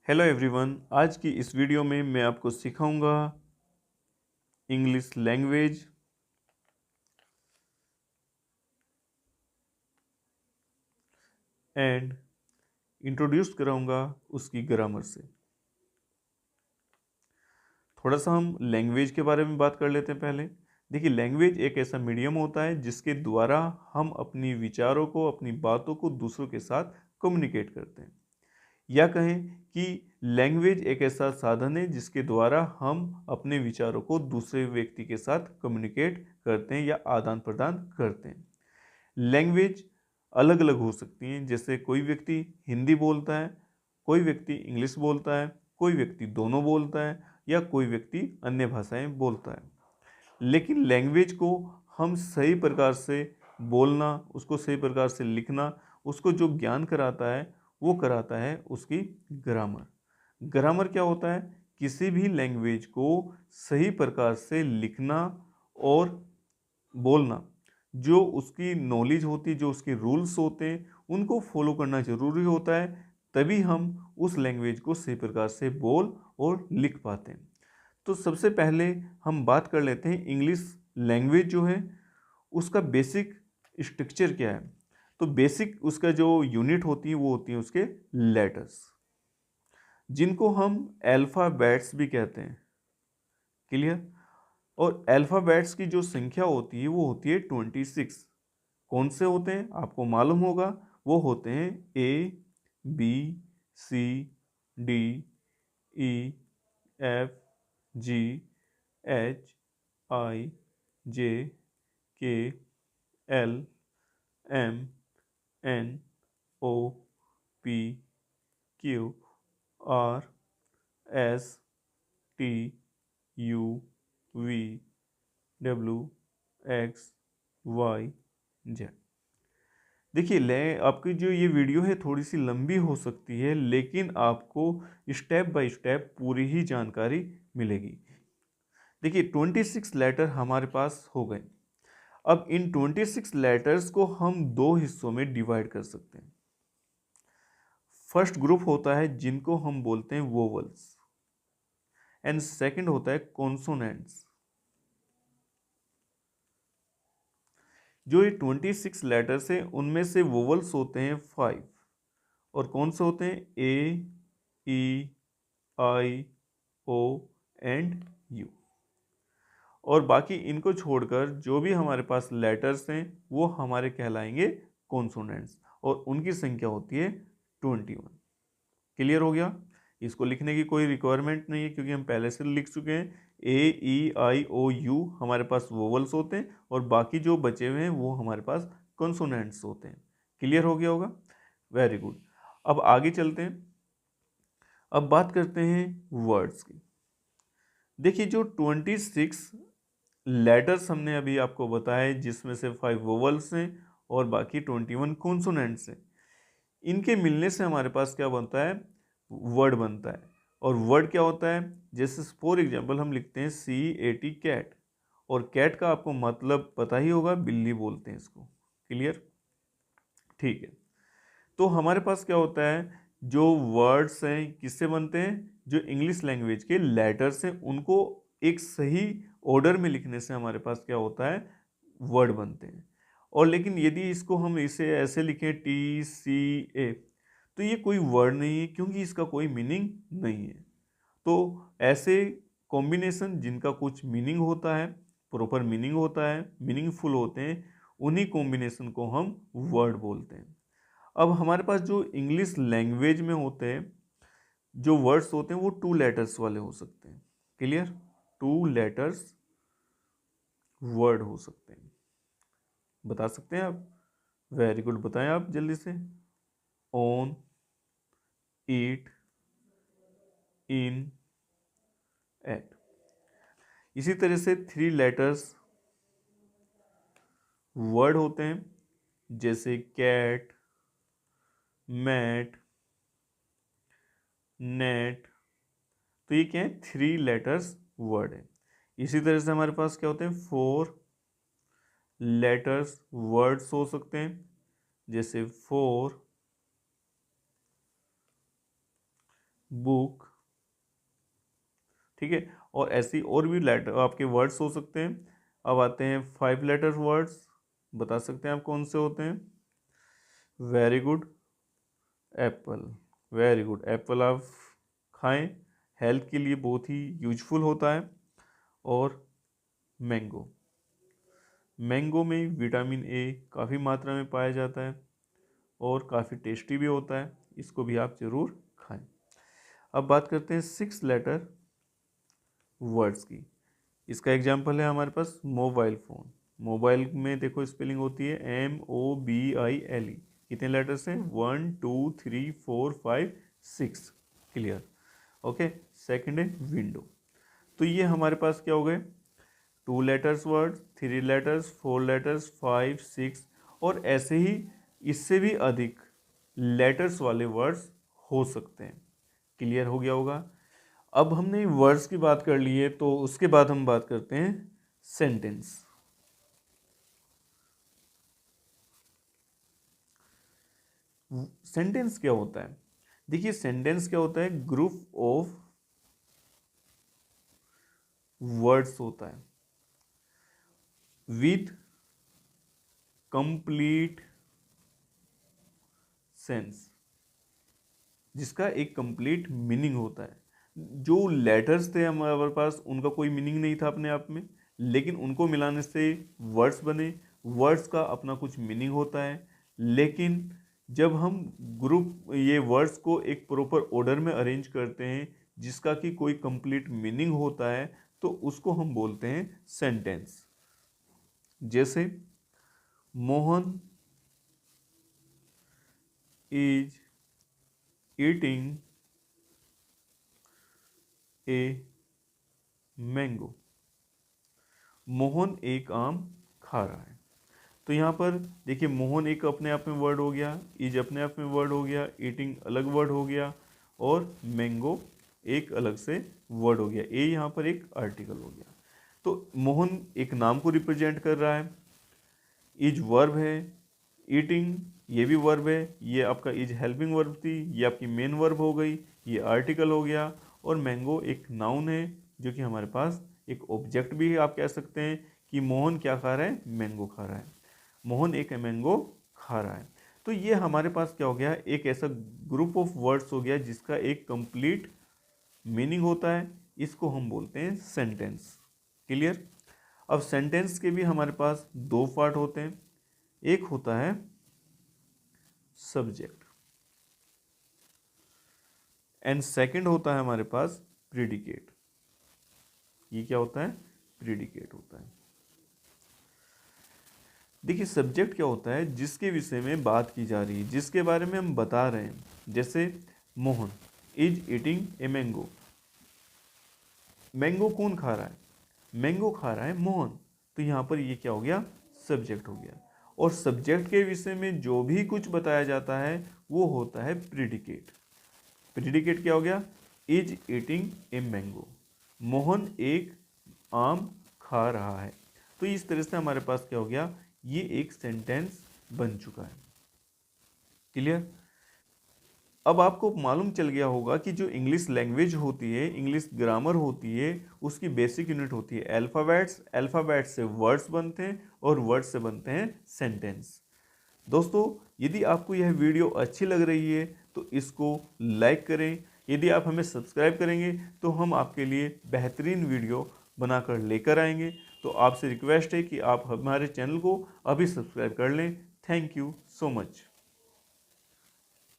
Hello everyone, आज की इस वीडियो में मैं आपको सिखाऊंगा इंग्लिश लैंग्वेज एंड इंट्रोड्यूस कराऊंगा उसकी ग्रामर से। थोड़ा सा हम लैंग्वेज के बारे में बात कर लेते हैं पहले। देखिए, लैंग्वेज एक ऐसा मीडियम होता है जिसके द्वारा हम अपनी विचारों को, अपनी बातों को दूसरों के साथ कम्युनिकेट करते हैं, या कहें कि लैंग्वेज एक ऐसा साधन है जिसके द्वारा हम अपने विचारों को दूसरे व्यक्ति के साथ कम्युनिकेट करते हैं या आदान प्रदान करते हैं। लैंग्वेज अलग अलग हो सकती हैं, जैसे कोई व्यक्ति हिंदी बोलता है, कोई व्यक्ति इंग्लिश बोलता है, कोई व्यक्ति दोनों बोलता है, या कोई व्यक्ति अन्य भाषाएं बोलता है। लेकिन लैंग्वेज को हम सही प्रकार से बोलना, उसको सही प्रकार से लिखना, उसको जो ज्ञान कराता है वो कराता है उसकी ग्रामर। ग्रामर क्या होता है? किसी भी लैंग्वेज को सही प्रकार से लिखना और बोलना, जो उसकी नॉलेज होती है, जो उसके रूल्स होते हैं, उनको फॉलो करना जरूरी होता है, तभी हम उस लैंग्वेज को सही प्रकार से बोल और लिख पाते हैं। तो सबसे पहले हम बात कर लेते हैं इंग्लिश लैंग्वेज जो है उसका बेसिक स्ट्रक्चर क्या है। तो बेसिक उसका जो यूनिट होती है वो होती है उसके लेटर्स, जिनको हम अल्फ़ाबेट्स भी कहते हैं। क्लियर? और अल्फ़ाबेट्स की जो संख्या होती है वो होती है 26। कौन से होते हैं आपको मालूम होगा? वो होते हैं ABCDEFGHIJKLMNOPQ, R, S, T, U, V, W, X, Y, Z। देखिए, ले आपकी जो ये वीडियो है थोड़ी सी लंबी हो सकती है, लेकिन आपको स्टेप बाय स्टेप पूरी ही जानकारी मिलेगी। देखिए, 26 लेटर हमारे पास हो गए। अब इन 26 लेटर्स को हम दो हिस्सों में डिवाइड कर सकते हैं। फर्स्ट ग्रुप होता है जिनको हम बोलते हैं वोवल्स, एंड सेकंड होता है कॉन्सोनेंट्स। जो ये 26 लेटर्स हैं उनमें से वोवल्स होते हैं 5, और कौन से होते हैं? A, E, I, O and U। और बाकी इनको छोड़कर जो भी हमारे पास लेटर्स हैं वो हमारे कहलाएंगे कॉन्सोनेंट्स, और उनकी संख्या होती है 21। क्लियर हो गया? इसको लिखने की कोई रिक्वायरमेंट नहीं है क्योंकि हम पहले से लिख चुके हैं। A, E, I, O, U हमारे पास वोवल्स होते हैं, और बाकी जो बचे हुए हैं वो हमारे पास कॉन्सोनेंट्स होते हैं। क्लियर हो गया होगा? Very good. अब आगे चलते हैं। अब बात करते हैं वर्ड्स की। देखिए, जो 26 लेटर्स हमने अभी आपको बताया, जिसमें से 5 वोवल्स हैं और बाकी 21 कॉन्सोनेंट्स हैं, इनके मिलने से हमारे पास क्या बनता है? वर्ड बनता है। और वर्ड क्या होता है? जैसे फॉर एग्जांपल हम लिखते हैं CAT, कैट, और कैट का आपको मतलब पता ही होगा, बिल्ली बोलते हैं इसको। क्लियर? ठीक है। तो हमारे पास क्या होता है? जो वर्ड्स हैं किससे बनते हैं? जो इंग्लिश लैंग्वेज के लेटर्स हैं उनको एक सही ऑर्डर में लिखने से हमारे पास क्या होता है? वर्ड बनते हैं। और लेकिन यदि इसको हम इसे ऐसे लिखें TCA, तो ये कोई वर्ड नहीं है क्योंकि इसका कोई मीनिंग नहीं है। तो ऐसे कॉम्बिनेशन जिनका कुछ मीनिंग होता है, प्रॉपर मीनिंग होता है, मीनिंगफुल होते हैं, उन्हीं कॉम्बिनेशन को हम वर्ड बोलते हैं। अब हमारे पास जो इंग्लिश लैंग्वेज में होते हैं, जो वर्ड्स होते हैं वो 2 लेटर्स वाले हो सकते हैं। क्लियर? 2 लेटर्स वर्ड हो सकते हैं। बता सकते हैं आप? वेरी गुड, बताएं आप जल्दी से। On, eat, in, at. इसी तरह से 3 लेटर्स वर्ड होते हैं, जैसे कैट, मैट, नेट। तो ये क्या है? 3 लेटर्स वर्ड है। इसी तरह से हमारे पास क्या होते हैं? 4 लेटर्स वर्ड्स हो सकते हैं, जैसे 4, बुक, ठीक है। और ऐसी और भी लेटर आपके वर्ड्स हो सकते हैं। अब आते हैं 5 लेटर वर्ड्स, बता सकते हैं आप कौन से होते हैं। Very good, Apple, very good, Apple आप खाएं, हेल्थ के लिए बहुत ही यूजफुल होता है। और मैंगो, मैंगो में विटामिन ए काफ़ी मात्रा में पाया जाता है और काफ़ी टेस्टी भी होता है, इसको भी आप ज़रूर खाएं। अब बात करते हैं 6 लेटर वर्ड्स की। इसका एग्जाम्पल है हमारे पास मोबाइल फ़ोन। मोबाइल में देखो स्पेलिंग होती है MOBILE। कितने लेटर्स हैं? 1 2 3 4 5 6। Clear, okay. सेकंड है विंडो। तो ये हमारे पास क्या हो गए? 2 लेटर्स वर्ड्स, 3 लेटर्स, 4 लेटर्स, 5 6 और ऐसे ही इससे भी अधिक लेटर्स वाले वर्ड्स हो सकते हैं। क्लियर हो गया होगा। अब हमने वर्ड्स की बात कर ली है, तो उसके बाद हम बात करते हैं सेंटेंस। सेंटेंस क्या होता है? देखिए सेंटेंस क्या होता है? ग्रुप ऑफ वर्ड्स होता है विथ कंप्लीट सेंस, जिसका एक कंप्लीट मीनिंग होता है। जो लेटर्स थे हमारे पास उनका कोई मीनिंग नहीं था अपने आप में, लेकिन उनको मिलाने से वर्ड्स बने। वर्ड्स का अपना कुछ मीनिंग होता है, लेकिन जब हम ग्रुप ये वर्ड्स को एक प्रॉपर ऑर्डर में अरेंज करते हैं जिसका कि कोई कंप्लीट मीनिंग होता है, तो उसको हम बोलते हैं सेंटेंस। जैसे Mohan is eating a mango. Mohan एक आम खा रहा है। तो यहाँ पर देखिए मोहन एक अपने आप में वर्ड हो गया, इज अपने आप में वर्ड हो गया, ईटिंग अलग वर्ड हो गया और मैंगो एक अलग से वर्ड हो गया। ए यहाँ पर एक आर्टिकल हो गया। तो मोहन एक नाम को रिप्रेजेंट कर रहा है, इज वर्ब है, ईटिंग ये भी वर्ब है, ये आपका इज हेल्पिंग वर्ब थी, ये आपकी मेन वर्ब हो गई, ये आर्टिकल हो गया। और मैंगो एक नाउन है जो कि हमारे पास एक ऑब्जेक्ट भी है। आप कह सकते हैं कि मोहन क्या खा रहा है? मैंगो खा रहा है। मोहन एक मैंगो खा रहा है। तो ये हमारे पास क्या हो गया? एक ऐसा ग्रुप ऑफ वर्ड्स हो गया जिसका एक कंप्लीट मीनिंग होता है, इसको हम बोलते हैं सेंटेंस। क्लियर। अब सेंटेंस के भी हमारे पास 2 पार्ट होते हैं। एक होता है सब्जेक्ट एंड सेकंड होता है हमारे पास प्रीडिकेट। ये क्या होता है? प्रीडिकेट होता है। देखिए सब्जेक्ट क्या होता है? जिसके विषय में बात की जा रही है, जिसके बारे में हम बता रहे हैं। जैसे Mohan is eating a mango. Mango कौन खा रहा है? मैंगो खा रहा है मोहन। तो यहाँ पर ये क्या हो गया? सब्जेक्ट हो गया। और सब्जेक्ट के विषय में जो भी कुछ बताया जाता है वो होता है प्रीडिकेट। प्रीडिकेट क्या हो गया? Is eating a mango. Mohan एक आम खा रहा है। तो इस तरह से हमारे पास क्या हो गया? ये एक सेंटेंस बन चुका है। क्लियर। अब आपको मालूम चल गया होगा कि जो इंग्लिश लैंग्वेज होती है, इंग्लिश ग्रामर होती है, उसकी बेसिक यूनिट होती है अल्फ़ाबेट्स। अल्फ़ाबेट्स से वर्ड्स बनते हैं और वर्ड्स से बनते हैं सेंटेंस। दोस्तों यदि आपको यह वीडियो अच्छी लग रही है तो इसको लाइक करें। यदि आप हमें सब्सक्राइब करेंगे तो हम आपके लिए बेहतरीन वीडियो बनाकर लेकर आएंगे। तो आपसे रिक्वेस्ट है कि आप हमारे चैनल को अभी सब्सक्राइब कर लें। Thank you so much.